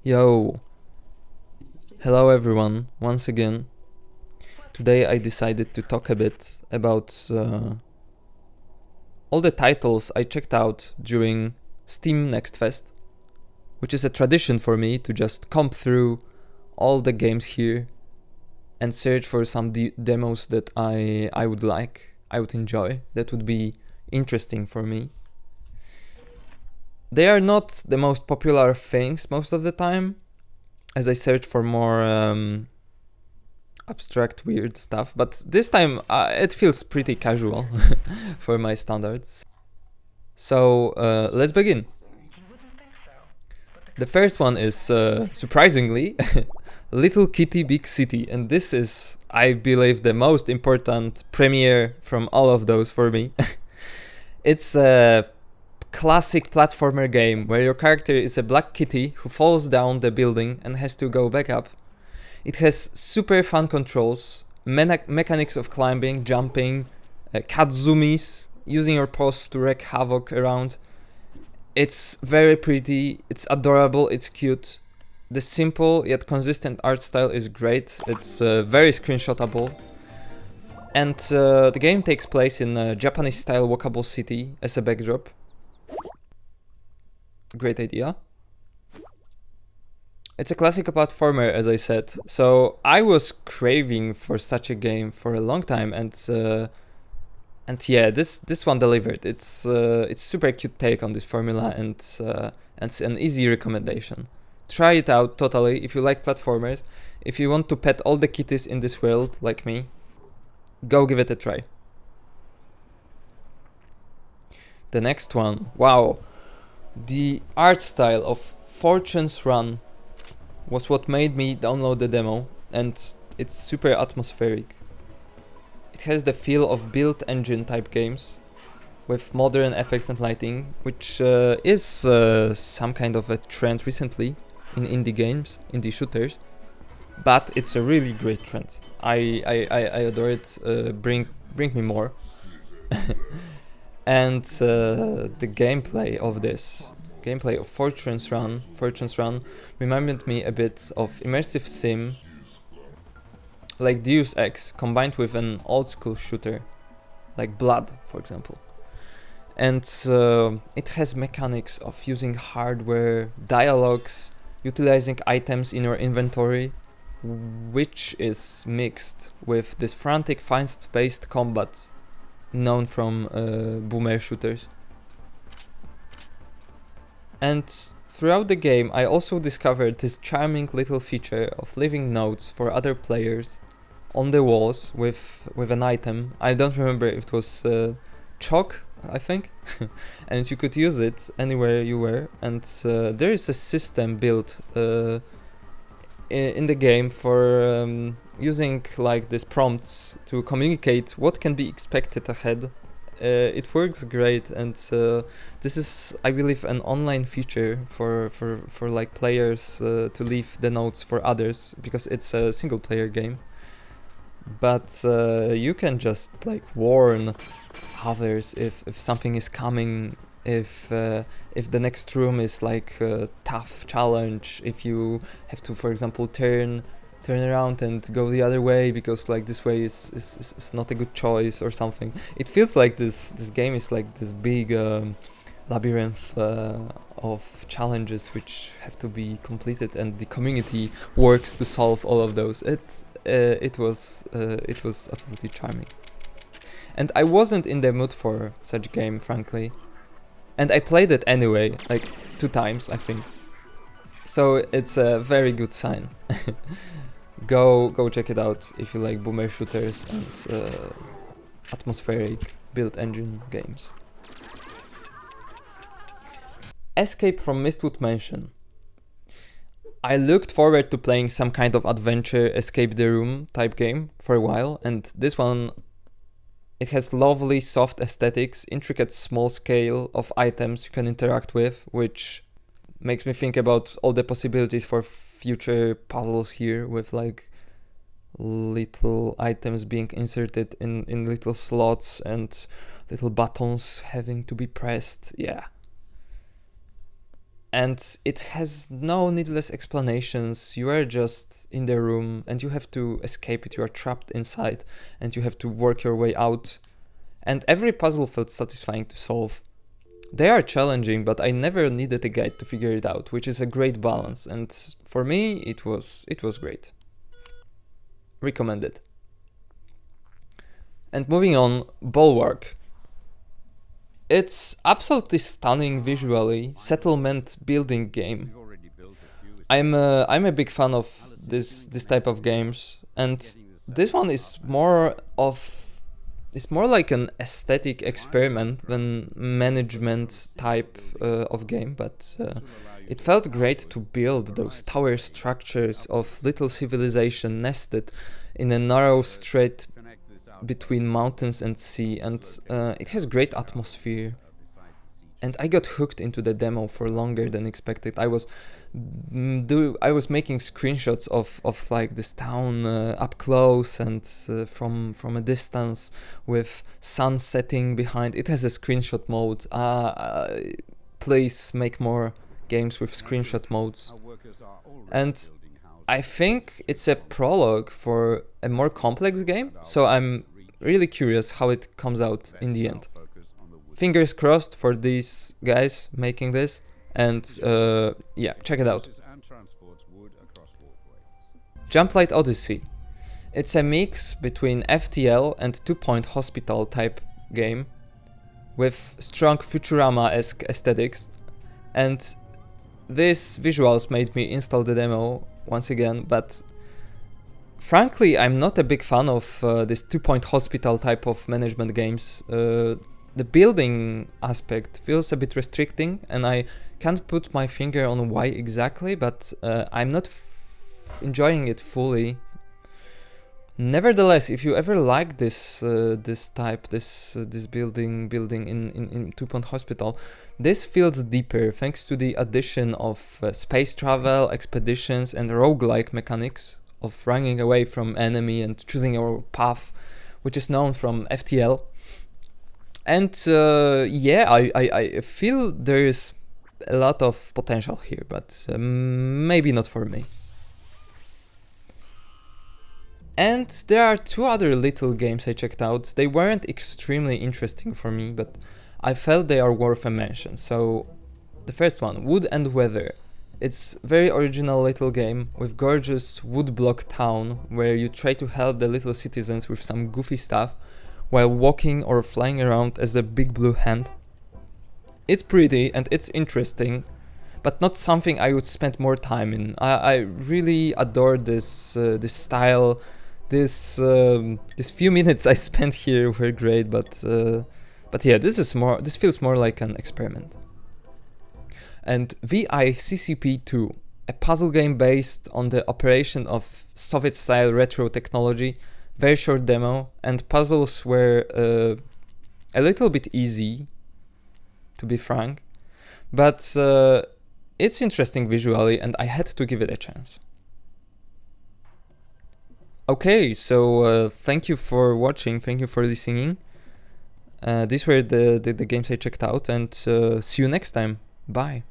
Yo, hello everyone, once again. Today I decided to talk a bit about all the titles I checked out during Steam Next Fest, which is a tradition for me to just comb through all the games here and search for some demos that I would like, I would enjoy, that would be interesting for me. They are not the most popular things most of the time, as I search for more abstract, weird stuff, but this time it feels pretty casual for my standards. So let's begin. The first one is, surprisingly, Little Kitty Big City, and this is, I believe, the most important premiere from all of those for me. It's a classic platformer game where your character is a black kitty who falls down the building and has to go back up. It has super fun controls, mechanics of climbing, jumping, cat zoomies, using your paws to wreak havoc around. It's very pretty, it's adorable, it's cute. The simple yet consistent art style is great, it's very screenshotable. And the game takes place in a Japanese-style walkable city as a backdrop. Great idea. It's a classic platformer, as I said, so I was craving for such a game for a long time, and yeah, this one delivered. It's super cute take on this formula, and it's an easy recommendation. Try it out totally if you like platformers. If you want to pet all the kitties in this world, like me, go give it a try. The next one, wow, the art style of Fortune's Run was what made me download the demo, and it's super atmospheric. It has the feel of build engine type games with modern effects and lighting, which is some kind of a trend recently in indie games, indie shooters, but it's a really great trend. I adore it. Bring me more. And the gameplay of Fortune's Run reminded me a bit of immersive sim like Deus Ex combined with an old school shooter like Blood, for example. And it has mechanics of using hardware, dialogues, utilizing items in your inventory, which is mixed with this frantic fast-paced combat known from boomer shooters. And throughout the game I also discovered this charming little feature of leaving notes for other players on the walls with an item. I don't remember if it was chalk, I think, and you could use it anywhere you were, and there is a system built in the game for using like these prompts to communicate what can be expected ahead. It works great, and this is, I believe, an online feature for like players to leave the notes for others, because it's a single player game. But you can just like warn others if something is coming, if the next room is like a tough challenge, if you have to, for example, turn around and go the other way because like this way is not a good choice or something. It feels like this game is like this big labyrinth of challenges which have to be completed, and the community works to solve all of those. It was absolutely charming, and I wasn't in the mood for such game, frankly, and I played it anyway, like 2 times, I think. So it's a very good sign. Go check it out if you like boomer shooters and atmospheric build engine games. Escape from Mystwood Mansion. I looked forward to playing some kind of adventure, escape the room type game for a while, and this one, it has lovely soft aesthetics, intricate small scale of items you can interact with, which makes me think about all the possibilities for future puzzles here, with like little items being inserted in little slots and little buttons having to be pressed. Yeah. and it has no needless explanations. You are just in the room and you have to escape it. You are trapped inside and you have to work your way out. And every puzzle felt satisfying to solve. They are challenging, but I never needed a guide to figure it out, which is a great balance. And for me, it was great. Recommended. And moving on, Bulwark. It's absolutely stunning visually, settlement building game. I'm a big fan of this type of games, and this one is more like an aesthetic experiment than management type of game, but it felt great to build those tower structures of little civilization nested in a narrow strait between mountains and sea, and it has great atmosphere. And I got hooked into the demo for longer than expected. I was making screenshots of like this town up close and from a distance with sun setting behind. It has a screenshot mode. Please make more games with screenshot modes. And I think it's a prologue for a more complex game, so I'm really curious how it comes out in the end. Fingers crossed for these guys making this, and yeah, check it out. Jumplight Odyssey. It's a mix between FTL and 2 Point Hospital type game with strong Futurama-esque aesthetics, and these visuals made me install the demo once again, but frankly I'm not a big fan of this 2 Point Hospital type of management games. The building aspect feels a bit restricting, and I can't put my finger on why exactly, but I'm not enjoying it fully. Nevertheless, if you ever like this building in 2 Point Hospital, this feels deeper thanks to the addition of space travel, expeditions, and roguelike mechanics of running away from enemy and choosing your path, which is known from FTL. And yeah, I feel there is a lot of potential here, but maybe not for me. And there are 2 other little games I checked out. They weren't extremely interesting for me, but I felt they are worth a mention. So the first one, Wood and Weather. It's very original little game with gorgeous woodblock town where you try to help the little citizens with some goofy stuff while walking or flying around as a big blue hand. It's pretty and it's interesting, but not something I would spend more time in. I really adore this this style. This few minutes I spent here were great, but yeah, this feels more like an experiment. And VICCP 2, a puzzle game based on the operation of Soviet-style retro technology. Very short demo, and puzzles were a little bit easy, to be frank, but it's interesting visually, and I had to give it a chance. Okay, so thank you for watching, thank you for listening. These were the games I checked out, and see you next time. Bye.